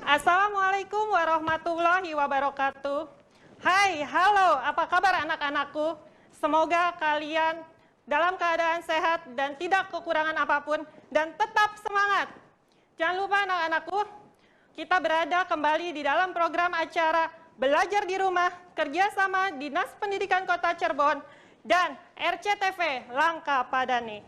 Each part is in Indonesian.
Assalamualaikum warahmatullahi wabarakatuh. Hai, halo, apa kabar anak-anakku? Semoga kalian dalam keadaan sehat dan tidak kekurangan apapun dan tetap semangat. Jangan lupa anak-anakku, kita berada kembali di dalam program acara Belajar di Rumah kerjasama Dinas Pendidikan Kota Cirebon dan RCTV Langka Padani.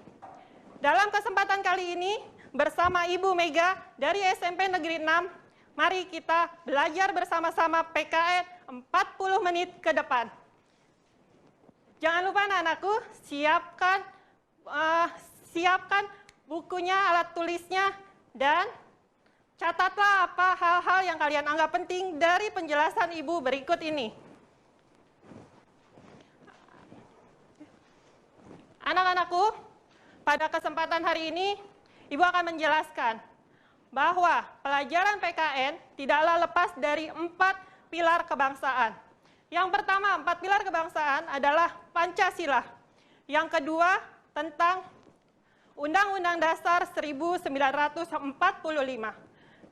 Dalam kesempatan kali ini bersama Ibu Mega dari SMP Negeri 6, mari kita belajar bersama-sama PKN 40 menit ke depan. Jangan lupa anak-anakku, siapkan bukunya, alat tulisnya, dan catatlah apa hal-hal yang kalian anggap penting dari penjelasan Ibu berikut ini. Anak-anakku, pada kesempatan hari ini, Ibu akan menjelaskan bahwa pelajaran PKN tidaklah lepas dari 4 pilar kebangsaan. Yang pertama, 4 pilar kebangsaan adalah Pancasila. Yang kedua, tentang Undang-Undang Dasar 1945.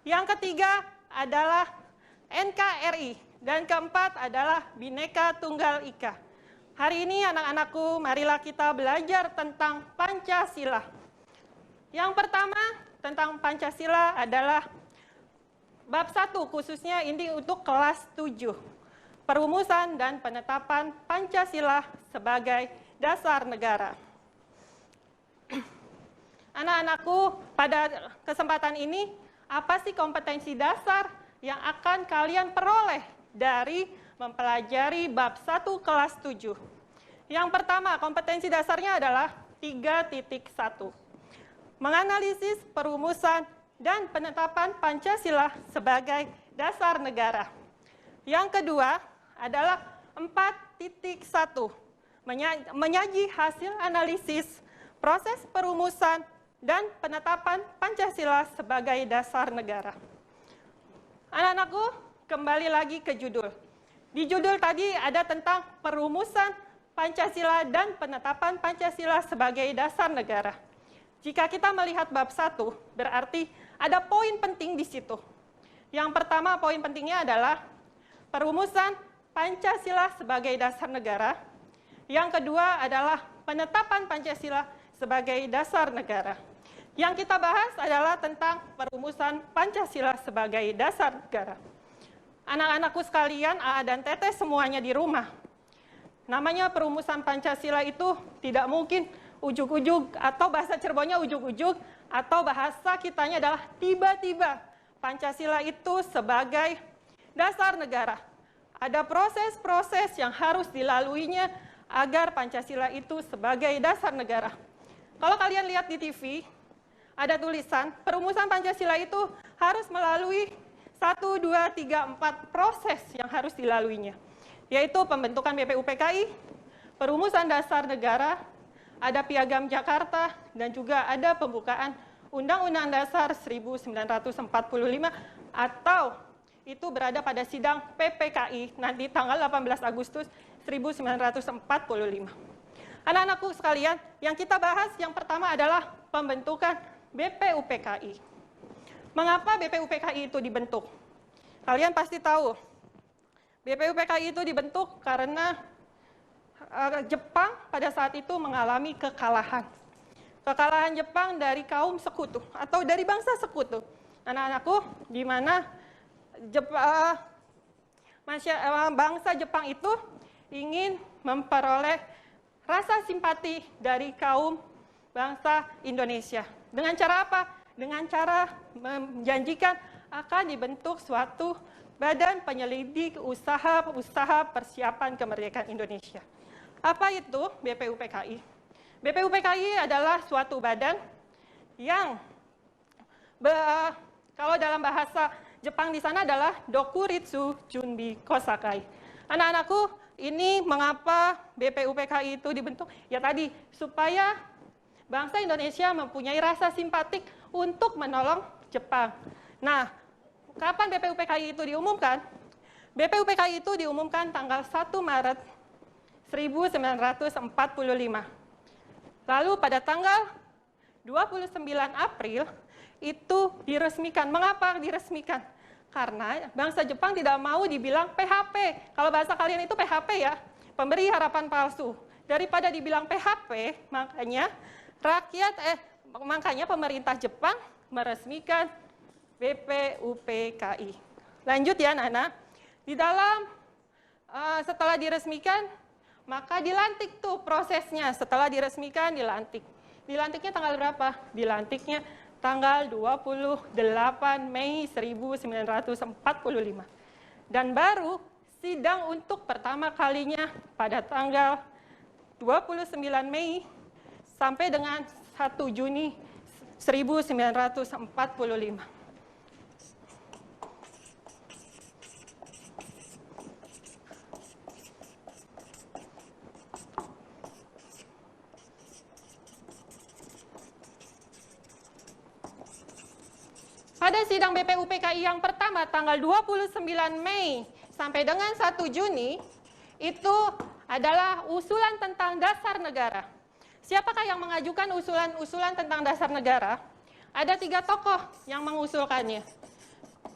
Yang ketiga adalah NKRI. Dan keempat adalah Bhinneka Tunggal Ika. Hari ini anak-anakku, marilah kita belajar tentang Pancasila. Yang pertama, tentang Pancasila adalah bab 1, khususnya ini untuk kelas 7. Perumusan dan penetapan Pancasila sebagai dasar negara. Anak-anakku, pada kesempatan ini, apa sih kompetensi dasar yang akan kalian peroleh dari mempelajari bab 1 kelas 7? Yang pertama, kompetensi dasarnya adalah 3.1. Menganalisis, perumusan, dan penetapan Pancasila sebagai dasar negara. Yang kedua adalah 4.1. Menyaji hasil analisis, proses perumusan, dan penetapan Pancasila sebagai dasar negara. Anak-anakku, kembali lagi ke judul. Di judul tadi ada tentang perumusan Pancasila dan penetapan Pancasila sebagai dasar negara. Jika kita melihat bab 1, berarti ada poin penting di situ. Yang pertama, poin pentingnya adalah perumusan Pancasila sebagai dasar negara. Yang kedua adalah penetapan Pancasila sebagai dasar negara. Yang kita bahas adalah tentang perumusan Pancasila sebagai dasar negara. Anak-anakku sekalian, AA dan Teteh semuanya di rumah. Namanya perumusan Pancasila itu tidak mungkin ujug-ujug, atau bahasa Cirebonnya ujug-ujug, atau bahasa kitanya adalah tiba-tiba. Pancasila itu sebagai dasar negara. Ada proses-proses yang harus dilaluinya agar Pancasila itu sebagai dasar negara. Kalau kalian lihat di TV, ada tulisan perumusan Pancasila itu harus melalui 1, 2, 3, 4 proses yang harus dilaluinya. Yaitu pembentukan BPUPKI, perumusan dasar negara, ada Piagam Jakarta, dan juga ada pembukaan Undang-Undang Dasar 1945, atau itu berada pada sidang PPKI nanti tanggal 18 Agustus 1945. Anak-anakku sekalian, yang kita bahas yang pertama adalah pembentukan BPUPKI. Mengapa BPUPKI itu dibentuk? Kalian pasti tahu, BPUPKI itu dibentuk karena Jepang pada saat itu mengalami kekalahan. Kekalahan Jepang dari kaum sekutu atau dari bangsa sekutu. Anak-anakku, di mana bangsa Jepang itu ingin memperoleh rasa simpati dari kaum bangsa Indonesia. Dengan cara apa? Dengan cara menjanjikan akan dibentuk suatu badan penyelidik usaha persiapan kemerdekaan Indonesia. Apa itu BPUPKI? BPUPKI adalah suatu badan yang kalau dalam bahasa Jepang di sana adalah Dokuritsu Junbi Kosakai. Anak-anakku, ini mengapa BPUPKI itu dibentuk? Ya tadi, supaya bangsa Indonesia mempunyai rasa simpatik untuk menolong Jepang. Nah, kapan BPUPKI itu diumumkan? BPUPKI itu diumumkan tanggal 1 Maret 1945. Lalu pada tanggal 29 April itu diresmikan. Mengapa diresmikan? Karena bangsa Jepang tidak mau dibilang PHP. Kalau bahasa kalian itu PHP ya, pemberi harapan palsu. Daripada dibilang PHP, makanya pemerintah Jepang meresmikan BPUPKI. Lanjut ya anak-anak. Di dalam setelah diresmikan, maka dilantik tuh prosesnya. Setelah diresmikan, dilantik. Dilantiknya tanggal berapa? Dilantiknya tanggal 28 Mei 1945. Dan baru sidang untuk pertama kalinya pada tanggal 29 Mei sampai dengan 1 Juni 1945. Pada sidang BPUPKI yang pertama tanggal 29 Mei sampai dengan 1 Juni itu adalah usulan tentang dasar negara. Siapakah yang mengajukan usulan tentang dasar negara? Ada 3 tokoh yang mengusulkannya.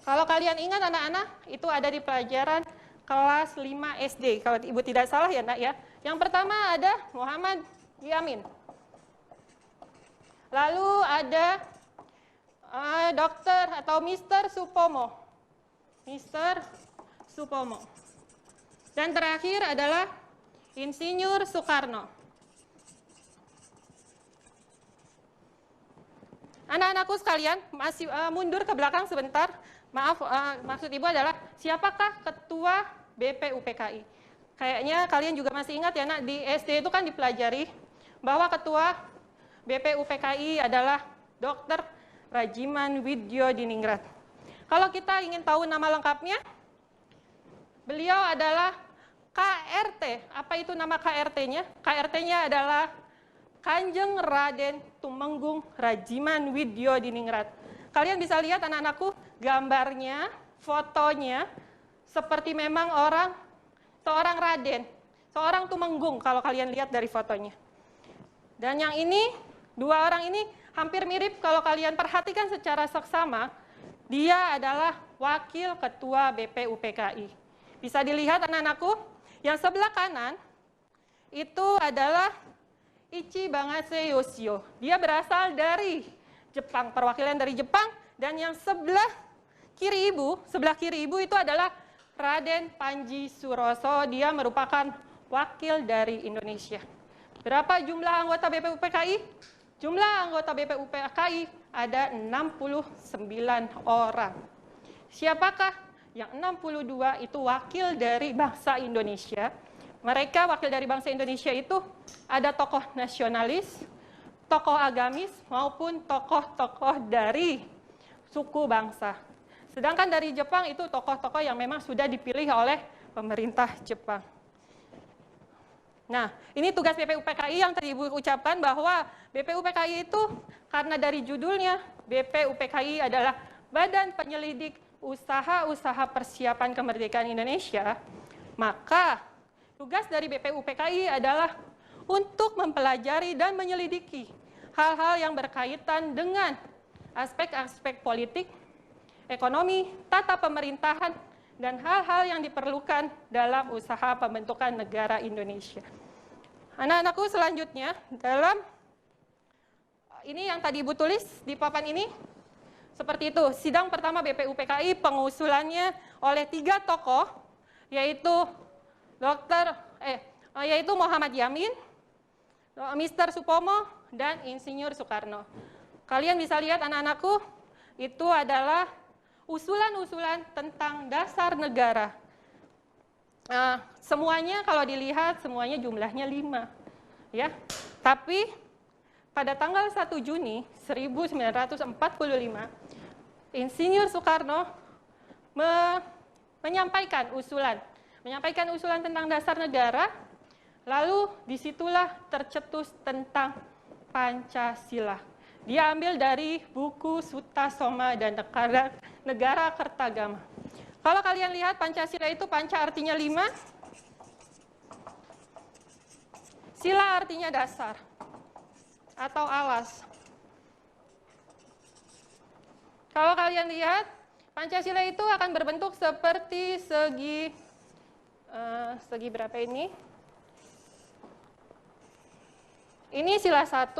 Kalau kalian ingat anak-anak, itu ada di pelajaran kelas 5 SD. Kalau Ibu tidak salah ya nak ya. Yang pertama ada Muhammad Yamin. Lalu ada Dokter atau Mr. Supomo. Mr. Supomo. Dan terakhir adalah Insinyur Soekarno. Anak-anakku sekalian, masih mundur ke belakang sebentar. Maaf, maksud Ibu adalah siapakah ketua BPUPKI? Kayaknya kalian juga masih ingat ya nak, di SD itu kan dipelajari bahwa ketua BPUPKI adalah Dr. Rajiman Widyodiningrat. Kalau kita ingin tahu nama lengkapnya, beliau adalah KRT. Apa itu nama KRT-nya? KRT-nya adalah Kanjeng Raden Tumenggung Rajiman Widyodiningrat. Kalian bisa lihat anak-anakku gambarnya, fotonya, seperti memang seorang Raden, seorang Tumenggung kalau kalian lihat dari fotonya. Dan yang ini, 2 orang ini hampir mirip kalau kalian perhatikan secara seksama, dia adalah wakil ketua BPUPKI. Bisa dilihat anak-anakku, yang sebelah kanan itu adalah Ichibangase Yoshio. Dia berasal dari Jepang, perwakilan dari Jepang, dan yang sebelah kiri ibu itu adalah Raden Panji Suroso, dia merupakan wakil dari Indonesia. Berapa jumlah anggota BPUPKI? Jumlah anggota BPUPKI ada 69 orang. Siapakah? Yang 62 itu wakil dari bangsa Indonesia. Mereka wakil dari bangsa Indonesia itu ada tokoh nasionalis, tokoh agamis, maupun tokoh-tokoh dari suku bangsa. Sedangkan dari Jepang itu tokoh-tokoh yang memang sudah dipilih oleh pemerintah Jepang. Nah, ini tugas BPUPKI yang tadi Ibu ucapkan bahwa BPUPKI itu karena dari judulnya, BPUPKI adalah Badan Penyelidik Usaha-Usaha Persiapan Kemerdekaan Indonesia, maka tugas dari BPUPKI adalah untuk mempelajari dan menyelidiki hal-hal yang berkaitan dengan aspek-aspek politik, ekonomi, tata pemerintahan, dan hal-hal yang diperlukan dalam usaha pembentukan negara Indonesia. Anak-anakku selanjutnya, dalam ini yang tadi Ibu tulis di papan ini, seperti itu, sidang pertama BPUPKI pengusulannya oleh 3 tokoh, yaitu yaitu Muhammad Yamin, Mr. Supomo, dan Insinyur Soekarno. Kalian bisa lihat anak-anakku, itu adalah usulan-usulan tentang dasar negara. Semuanya kalau dilihat, semuanya jumlahnya 5. Ya. Tapi pada tanggal 1 Juni 1945, Insinyur Soekarno menyampaikan usulan tentang dasar negara, lalu disitulah tercetus tentang Pancasila. Dia ambil dari buku Sutasoma dan Negara Kertagama. Kalau kalian lihat Pancasila itu, Panca artinya 5, Sila artinya dasar atau alas. Kalau kalian lihat, Pancasila itu akan berbentuk seperti segi berapa ini? Ini sila 1,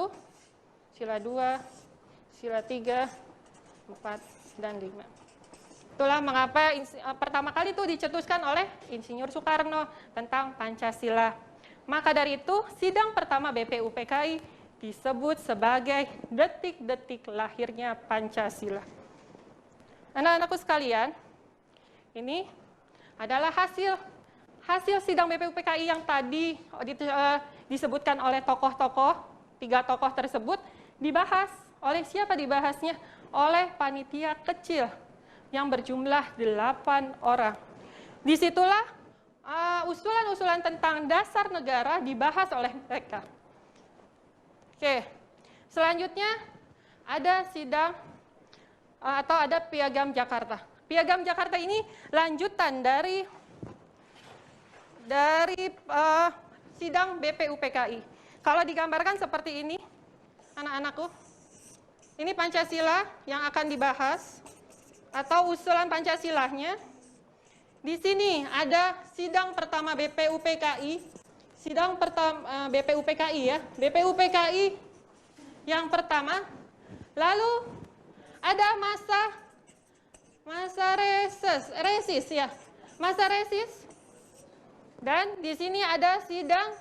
sila 2, sila 3, 4, dan 5. Itulah mengapa pertama kali itu dicetuskan oleh Insinyur Soekarno tentang Pancasila. Maka dari itu, sidang pertama BPUPKI disebut sebagai detik-detik lahirnya Pancasila. Anak-anakku sekalian, ini adalah hasil sidang BPUPKI yang tadi disebutkan oleh tokoh-tokoh, 3 tokoh tersebut, dibahas. Oleh siapa dibahasnya? Oleh panitia kecil yang berjumlah 8 orang. Disitulah usulan-usulan tentang dasar negara dibahas oleh mereka. Oke, selanjutnya ada sidang atau ada Piagam Jakarta. Piagam Jakarta ini lanjutan dari sidang BPUPKI. Kalau digambarkan seperti ini, anak-anakku, ini Pancasila yang akan dibahas atau usulan Pancasilanya. Di sini ada sidang pertama BPUPKI, sidang pertama BPUPKI ya, BPUPKI yang pertama. Lalu ada masa reses ya, masa reses. Dan di sini ada sidang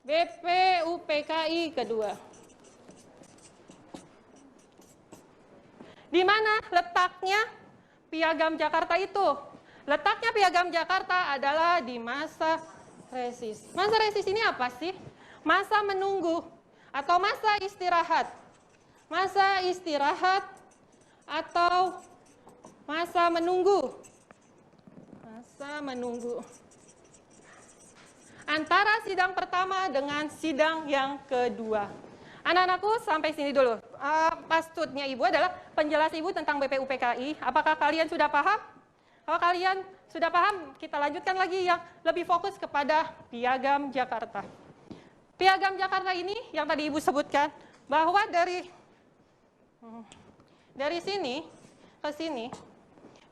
BPUPKI kedua. Di mana letaknya Piagam Jakarta itu? Letaknya Piagam Jakarta adalah di masa reses. Masa reses ini apa sih? Masa menunggu atau masa istirahat. Masa istirahat atau masa menunggu. Masa menunggu. Antara sidang pertama dengan sidang yang kedua. Anak-anakku sampai sini dulu. Maksudnya Ibu adalah penjelasan Ibu tentang BPUPKI. Apakah kalian sudah paham? Kalau kalian sudah paham, kita lanjutkan lagi yang lebih fokus kepada Piagam Jakarta. Piagam Jakarta ini yang tadi Ibu sebutkan, bahwa dari sini ke sini,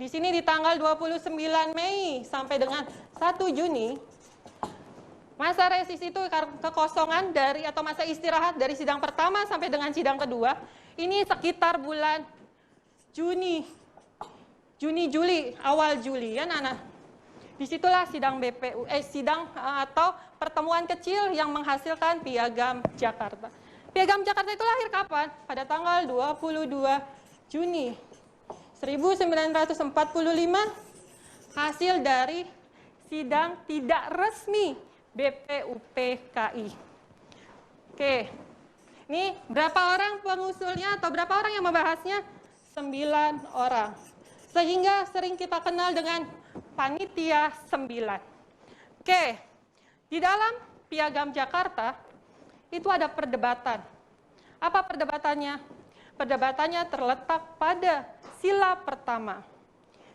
di sini di tanggal 29 Mei sampai dengan 1 Juni, masa reses itu kekosongan dari atau masa istirahat dari sidang pertama sampai dengan sidang kedua, ini sekitar bulan Juni, awal Juli ya Nana. Disitulah sidang atau pertemuan kecil yang menghasilkan Piagam Jakarta. Piagam Jakarta itu lahir kapan? Pada tanggal 22 Juni 1945, hasil dari sidang tidak resmi BPUPKI. Oke, ini berapa orang pengusulnya atau berapa orang yang membahasnya? 9 orang. Sehingga sering kita kenal dengan Panitia 9. Oke, di dalam Piagam Jakarta itu ada perdebatan. Apa perdebatannya? Perdebatannya terletak pada sila pertama.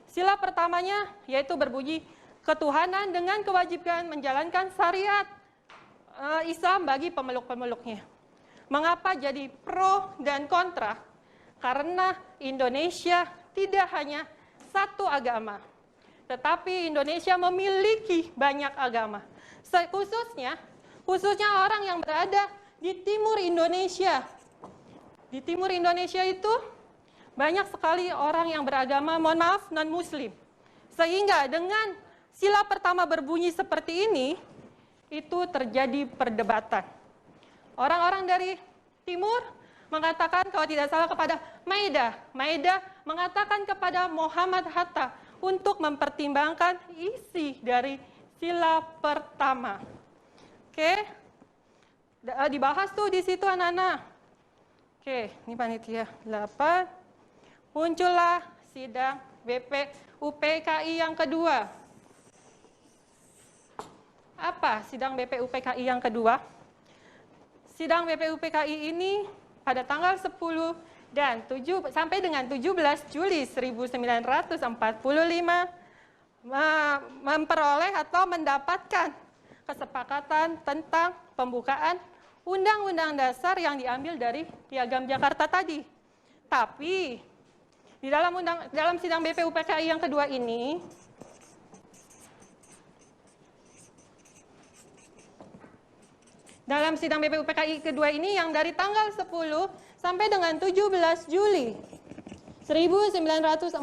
Sila pertamanya yaitu berbunyi ketuhanan dengan kewajiban menjalankan syariat Islam bagi pemeluk-pemeluknya. Mengapa jadi pro dan kontra? Karena Indonesia tidak hanya satu agama, tetapi Indonesia memiliki banyak agama. Khususnya orang yang berada di timur Indonesia. Di timur Indonesia itu banyak sekali orang yang beragama, mohon maaf, non-muslim. Sehingga dengan sila pertama berbunyi seperti ini, itu terjadi perdebatan. Orang-orang dari timur mengatakan kalau tidak salah kepada Maeda mengatakan kepada Muhammad Hatta untuk mempertimbangkan isi dari sila pertama. Oke, dibahas tuh di situ anak-anak. Oke, ini panitia 8. Muncullah sidang BPUPKI yang kedua. Apa sidang BPUPKI yang kedua? Sidang BPUPKI ini pada tanggal 10 dan 7 sampai dengan 17 Juli 1945 memperoleh atau mendapatkan kesepakatan tentang pembukaan Undang-Undang Dasar yang diambil dari Piagam Jakarta tadi. Tapi Di dalam sidang BPUPKI yang kedua ini, yang dari tanggal 10 sampai dengan 17 Juli 1945,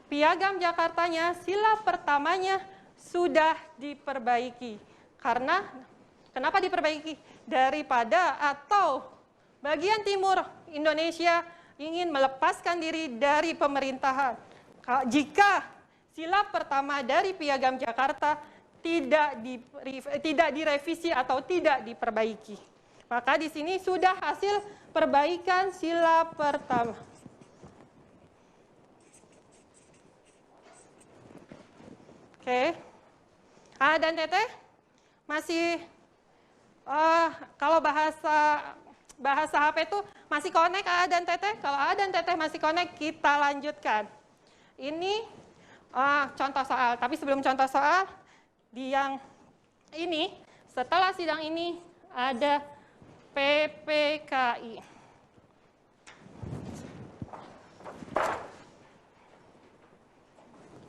Piagam Jakartanya sila pertamanya sudah diperbaiki. Kenapa diperbaiki? Daripada atau bagian timur Indonesia ingin melepaskan diri dari pemerintahan. Jika sila pertama dari Piagam Jakarta tidak direvisi atau tidak diperbaiki, maka di sini sudah hasil perbaikan sila pertama. Oke. A dan Teteh masih kalau bahasa HP itu masih connect A dan Teteh. Kalau A dan Teteh masih connect, kita lanjutkan. Ini contoh soal, tapi sebelum contoh soal, di yang ini, setelah sidang ini ada PPKI.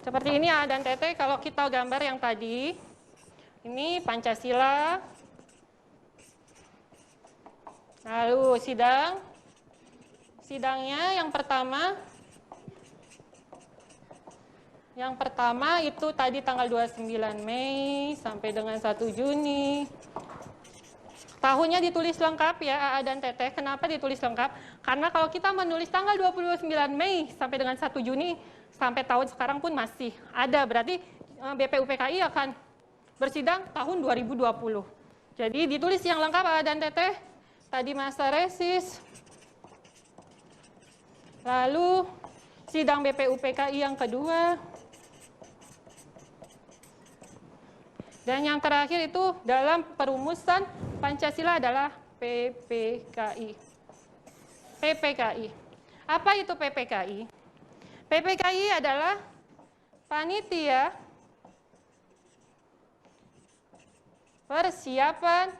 Seperti ini A dan Teteh, kalau kita gambar yang tadi, ini Pancasila, lalu sidangnya yang pertama itu tadi tanggal 29 Mei sampai dengan 1 Juni. Tahunnya ditulis lengkap ya A dan Teteh. Kenapa ditulis lengkap? Karena kalau kita menulis tanggal 29 Mei sampai dengan 1 Juni sampai tahun sekarang pun masih ada. Berarti BPUPKI akan bersidang tahun 2020. Jadi ditulis yang lengkap A dan Teteh. Tadi masa resis. Lalu sidang BPUPKI yang kedua. Dan yang terakhir itu dalam perumusan Pancasila adalah PPKI. PPKI. Apa itu PPKI? PPKI adalah Panitia Persiapan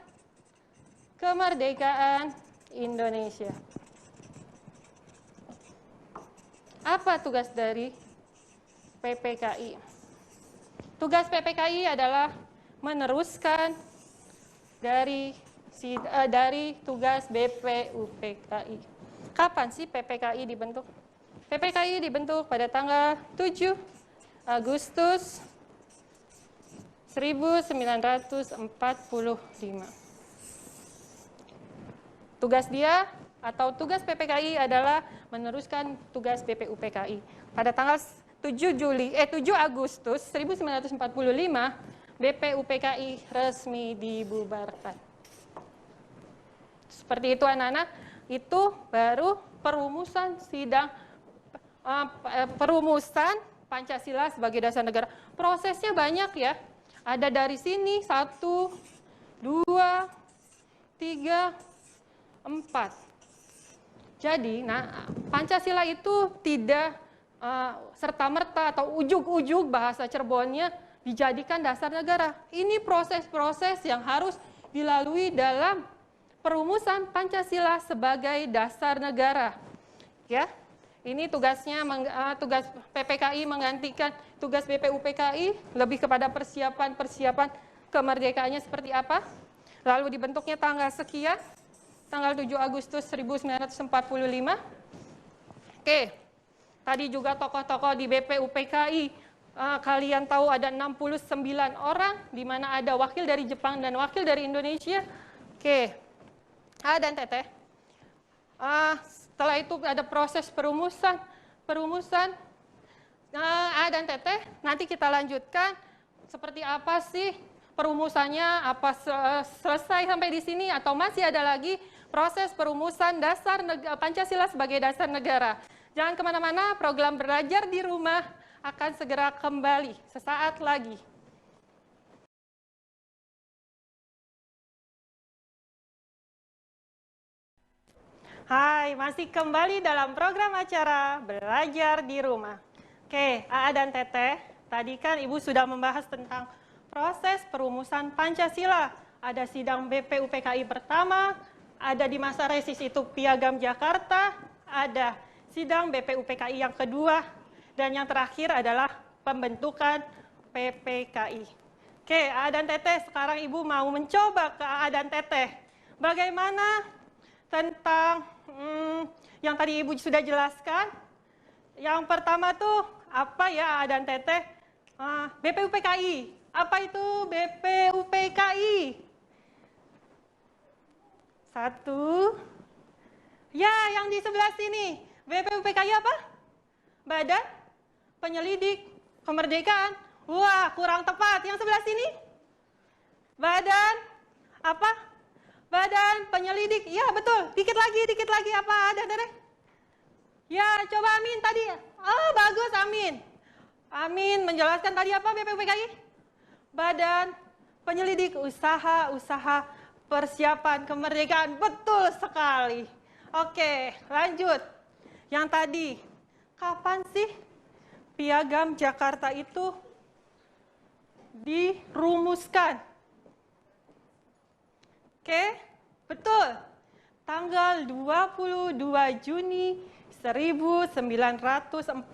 Kemerdekaan Indonesia. Apa tugas dari PPKI? Tugas PPKI adalah meneruskan dari tugas BPUPKI. Kapan sih PPKI dibentuk? PPKI dibentuk pada tanggal 7 Agustus 1945. Tugas dia atau tugas PPKI adalah meneruskan tugas BPUPKI. Pada tanggal 7 Agustus 1945, BPUPKI resmi dibubarkan. Seperti itu anak-anak, itu baru perumusan Pancasila sebagai dasar negara. Prosesnya banyak ya. Ada dari sini 1, 2, 3, 4. Jadi, Pancasila itu tidak serta-merta atau ujug-ujug bahasa Cirebonnya dijadikan dasar negara. Ini proses-proses yang harus dilalui dalam perumusan Pancasila sebagai dasar negara. Ya, ini tugas PPKI menggantikan tugas BPUPKI, lebih kepada persiapan kemerdekaannya seperti apa. Lalu dibentuknya tanggal sekian, tanggal 7 Agustus 1945. Oke, tadi juga tokoh-tokoh di BPUPKI. Kalian tahu ada 69 orang, di mana ada wakil dari Jepang dan wakil dari Indonesia. Oke, A dan Teteh. Setelah itu ada proses perumusan. A dan Teteh, nanti kita lanjutkan seperti apa sih perumusannya, apa selesai sampai di sini atau masih ada lagi proses perumusan Pancasila sebagai dasar negara. Jangan kemana-mana, program belajar di rumah akan segera kembali sesaat lagi. Hai, masih kembali dalam program acara Belajar di Rumah. Oke, AA dan Teteh, tadi kan Ibu sudah membahas tentang proses perumusan Pancasila. Ada sidang BPUPKI pertama, ada di masa resis itu Piagam Jakarta, ada sidang BPUPKI yang kedua, dan yang terakhir adalah pembentukan PPKI. Oke, A dan Teteh, sekarang Ibu mau mencoba ke A dan Teteh. Bagaimana tentang yang tadi Ibu sudah jelaskan? Yang pertama tuh, apa ya A dan Teteh? BPUPKI. Apa itu BPUPKI? Satu. Ya, yang di sebelah sini. BPUPKI apa? Badan Penyelidik Kemerdekaan. Wah, kurang tepat. Yang sebelah sini? Badan apa? Badan Penyelidik. Ya, betul. Dikit lagi apa ada, Dedek? Ya, coba Amin tadi. Oh, bagus Amin. Amin menjelaskan tadi apa BPUPKI? Badan Penyelidik Usaha Persiapan Kemerdekaan. Betul sekali. Oke, lanjut. Yang tadi, kapan sih Piagam Jakarta itu dirumuskan? Oke, betul. Tanggal 22 Juni 1945.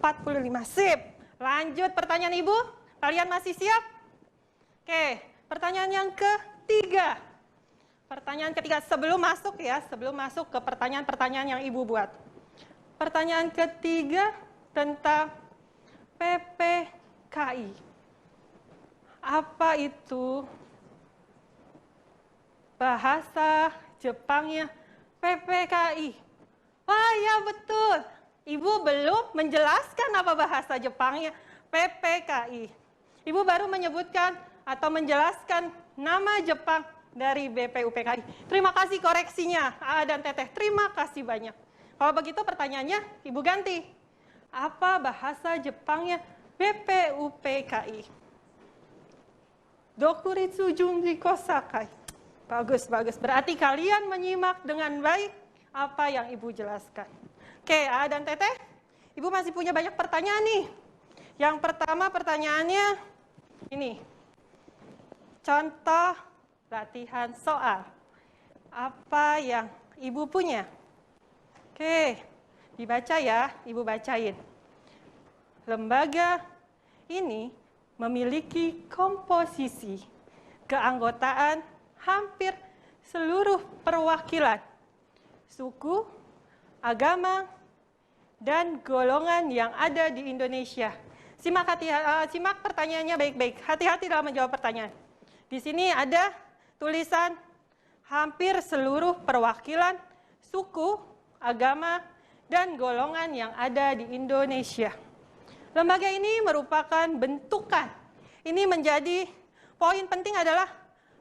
Sip. Lanjut pertanyaan Ibu. Kalian masih siap? Oke, pertanyaan yang ketiga. Pertanyaan ketiga sebelum masuk ke pertanyaan-pertanyaan yang Ibu buat. Pertanyaan ketiga tentang PPKI. Apa itu bahasa Jepangnya PPKI? Wah, ya betul. Ibu belum menjelaskan apa bahasa Jepangnya PPKI. Ibu baru menyebutkan atau menjelaskan nama Jepang dari BPUPKI. Terima kasih koreksinya, A dan Teteh. Terima kasih banyak. Kalau begitu pertanyaannya, Ibu ganti. Apa bahasa Jepangnya BPUPKI? Dokuritsu Junji Kosakai. Bagus, bagus. Berarti kalian menyimak dengan baik apa yang Ibu jelaskan. Oke, A dan Teteh, Ibu masih punya banyak pertanyaan nih. Yang pertama pertanyaannya ini. Contoh latihan soal. Apa yang Ibu punya? Oke, dibaca ya, Ibu bacain. Lembaga ini memiliki komposisi keanggotaan hampir seluruh perwakilan suku, agama, dan golongan yang ada di Indonesia. Simak pertanyaannya baik-baik. Hati-hati dalam menjawab pertanyaan. Di sini ada tulisan hampir seluruh perwakilan suku, agama, dan golongan yang ada di Indonesia. Lembaga ini merupakan bentukan. Ini menjadi poin penting adalah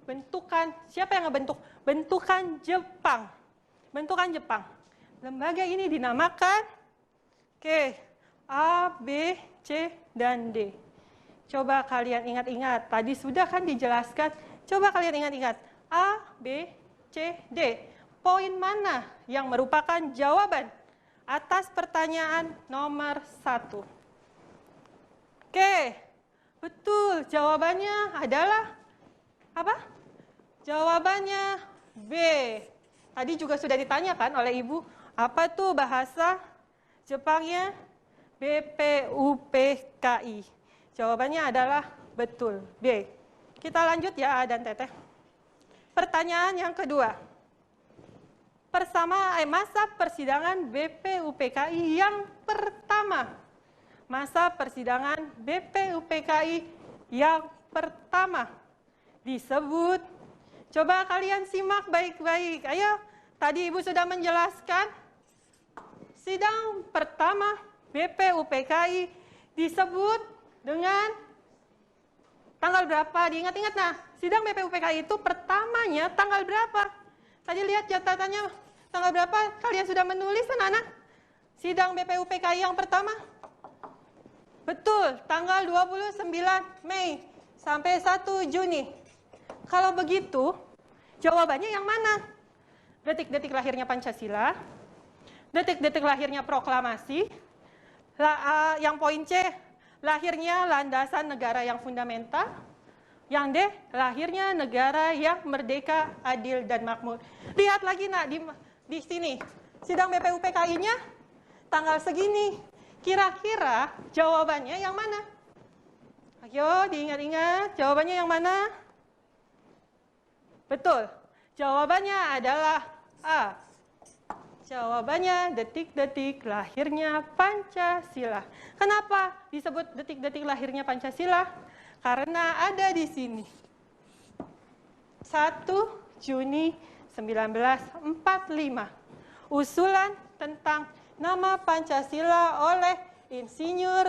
bentukan. Siapa yang ngebentuk? Bentukan Jepang. Bentukan Jepang. Lembaga ini dinamakan A, B, C, dan D. Coba kalian ingat-ingat. Tadi sudah kan dijelaskan. Coba kalian ingat-ingat. A, B, C, D. Poin mana yang merupakan jawaban atas pertanyaan nomor 1? Oke, betul. Jawabannya adalah apa? Jawabannya B. Tadi juga sudah ditanyakan oleh Ibu, apa tuh bahasa Jepangnya BPUPKI? Jawabannya adalah betul, B. Kita lanjut ya, A dan Teteh. Pertanyaan yang kedua. Masa persidangan BPUPKI yang pertama. Masa persidangan BPUPKI yang pertama disebut, coba kalian simak baik-baik. Ayo, tadi Ibu sudah menjelaskan, sidang pertama BPUPKI disebut dengan tanggal berapa? Diingat-ingat, nah, sidang BPUPKI itu pertamanya tanggal berapa? Tadi lihat catatannya, tanggal berapa? Kalian sudah menulis, anak-anak? Sidang BPUPKI yang pertama? Betul, tanggal 29 Mei sampai 1 Juni. Kalau begitu, jawabannya yang mana? Detik-detik lahirnya Pancasila, detik-detik lahirnya proklamasi, yang poin C, lahirnya landasan negara yang fundamental, yang D, lahirnya negara yang merdeka, adil, dan makmur. Lihat lagi, nak, di sini, sidang BPUPKI-nya tanggal segini. Kira-kira jawabannya yang mana? Ayo diingat-ingat, jawabannya yang mana? Betul, jawabannya adalah A. Jawabannya detik-detik lahirnya Pancasila. Kenapa disebut detik-detik lahirnya Pancasila? Karena ada di sini. 1 Juni 1945. Usulan tentang nama Pancasila oleh Insinyur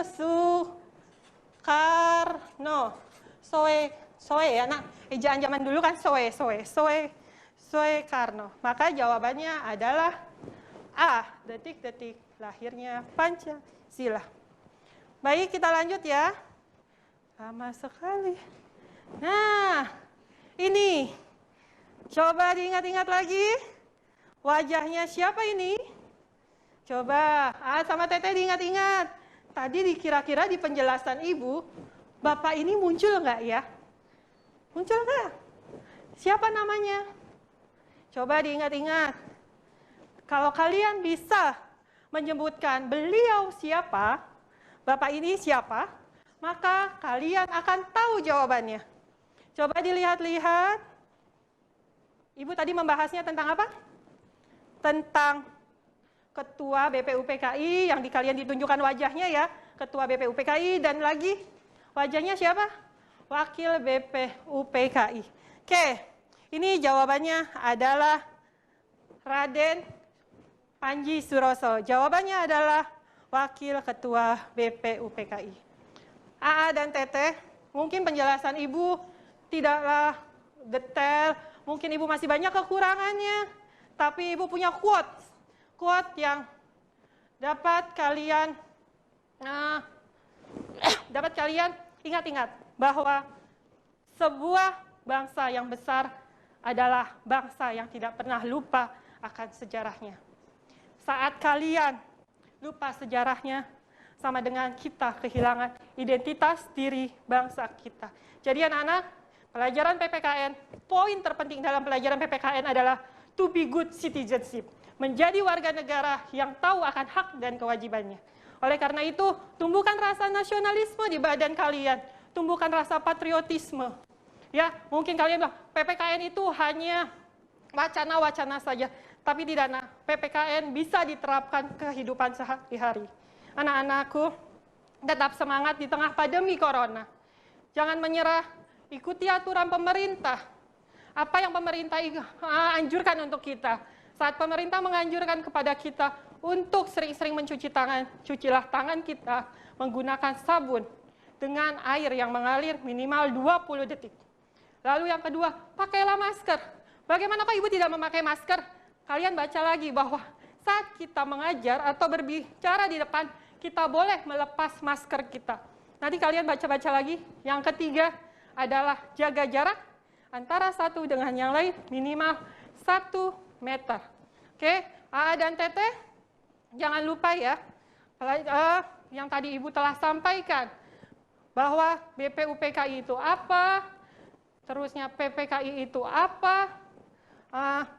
Soekarno. Soe ya nak, ejaan zaman dulu kan Soekarno. Maka jawabannya adalah A, detik-detik lahirnya Pancasila. Baik, kita lanjut ya. Lama sekali. Nah, ini. Coba diingat-ingat lagi. Wajahnya siapa ini? Coba, sama Teteh diingat-ingat. Tadi dikira-kira di penjelasan Ibu, Bapak ini muncul nggak ya? Muncul nggak? Siapa namanya? Coba diingat-ingat. Kalau kalian bisa menyebutkan beliau siapa, Bapak ini siapa, maka kalian akan tahu jawabannya. Coba dilihat-lihat. Ibu tadi membahasnya tentang apa? Tentang Ketua BPUPKI yang di kalian ditunjukkan wajahnya ya. Ketua BPUPKI dan lagi wajahnya siapa? Wakil BPUPKI. Oke, ini jawabannya adalah Raden Panji Suroso. Jawabannya adalah Wakil Ketua BPUPKI. AA dan Teteh, mungkin penjelasan Ibu tidaklah detail, mungkin Ibu masih banyak kekurangannya, tapi Ibu punya quote yang dapat kalian ingat-ingat bahwa sebuah bangsa yang besar adalah bangsa yang tidak pernah lupa akan sejarahnya. Saat kalian lupa sejarahnya, sama dengan kita kehilangan identitas diri bangsa kita. Jadi anak-anak, pelajaran PPKN, poin terpenting dalam pelajaran PPKN adalah to be good citizenship. Menjadi warga negara yang tahu akan hak dan kewajibannya. Oleh karena itu, tumbuhkan rasa nasionalisme di badan kalian. Tumbuhkan rasa patriotisme. Ya, mungkin kalian bilang, PPKN itu hanya wacana-wacana saja. Tapi tidak, nah, PPKN bisa diterapkan kehidupan sehari-hari. Anak-anakku, tetap semangat di tengah pandemi corona. Jangan menyerah, ikuti aturan pemerintah. Apa yang pemerintah anjurkan untuk kita? Saat pemerintah menganjurkan kepada kita untuk sering-sering mencuci tangan, cucilah tangan kita menggunakan sabun dengan air yang mengalir minimal 20 detik. Lalu yang kedua, pakailah masker. Bagaimana kalau Ibu tidak memakai masker? Kalian baca lagi bahwa saat kita mengajar atau berbicara di depan, kita boleh melepas masker kita. Nanti kalian baca-baca lagi. Yang ketiga adalah jaga jarak antara satu dengan yang lain minimal 1 meter. Oke, AA dan Teteh, jangan lupa ya, yang tadi Ibu telah sampaikan, bahwa BPUPKI itu apa, terusnya PPKI itu apa,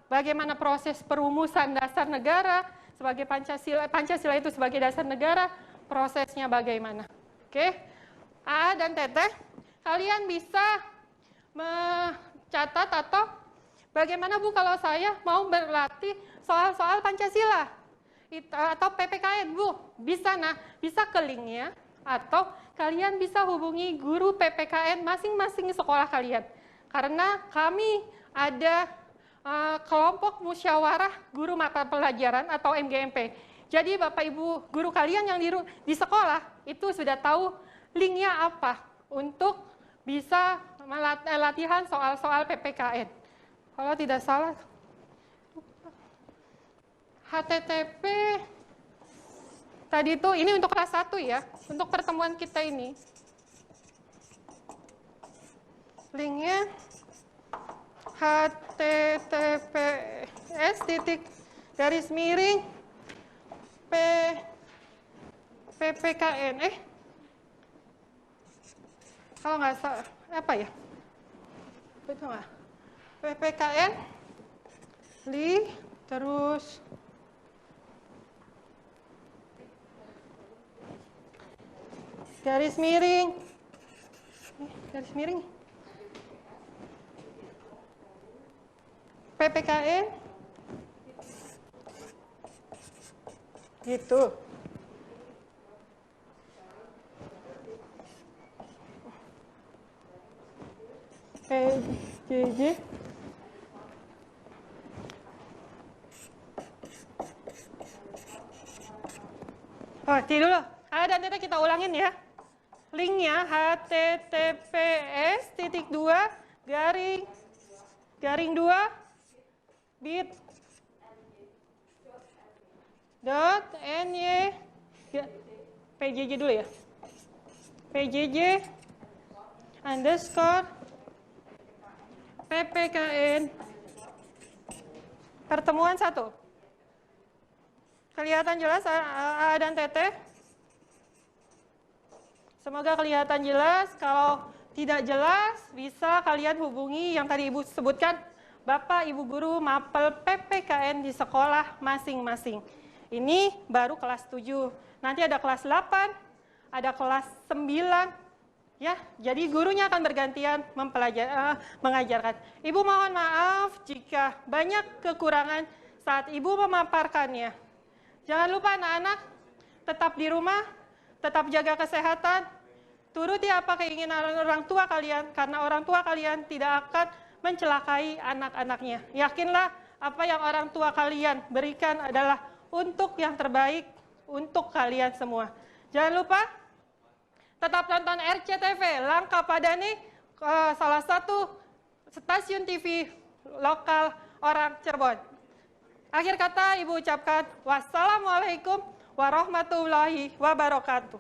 bagaimana proses perumusan dasar negara, sebagai Pancasila itu sebagai dasar negara, prosesnya bagaimana. Oke, AA dan Teteh, kalian bisa mencatat atau bagaimana Bu kalau saya mau berlatih soal-soal Pancasila atau PPKN Bu? Bisa bisa ke linknya atau kalian bisa hubungi guru PPKN masing-masing sekolah kalian. Karena kami ada kelompok musyawarah guru mata pelajaran atau MGMP. Jadi Bapak Ibu guru kalian yang di sekolah itu sudah tahu linknya apa untuk bisa latihan soal-soal PPKN. Kalau tidak salah, HTTP tadi itu ini untuk kelas 1 ya, untuk pertemuan kita ini. Linknya https://ppkn kalau nggak salah apa ya, betul nggak? PPKN terus garis miring. Garis miring. PPKN. Gitu. PJJ. Oh, dulu. Dan nanti kita ulangin ya. Linknya https://2 bit.ny PJJ dulu ya. PJJ underscore PPKN pertemuan 1. Kelihatan jelas A dan TT? Semoga kelihatan jelas. Kalau tidak jelas, bisa kalian hubungi yang tadi Ibu sebutkan, Bapak, Ibu Guru, mapel PPKN di sekolah masing-masing. Ini baru kelas 7. Nanti ada kelas 8, ada kelas 9. Ya, jadi gurunya akan bergantian mengajarkan. Ibu mohon maaf jika banyak kekurangan saat Ibu memaparkannya. Jangan lupa anak-anak, tetap di rumah, tetap jaga kesehatan, turuti apa keinginan orang tua kalian, karena orang tua kalian tidak akan mencelakai anak-anaknya. Yakinlah apa yang orang tua kalian berikan adalah untuk yang terbaik untuk kalian semua. Jangan lupa tetap tonton RCTV, Langkah Padani, salah satu stasiun TV lokal orang Cirebon. Akhir kata Ibu ucapkan wassalamualaikum warahmatullahi wabarakatuh.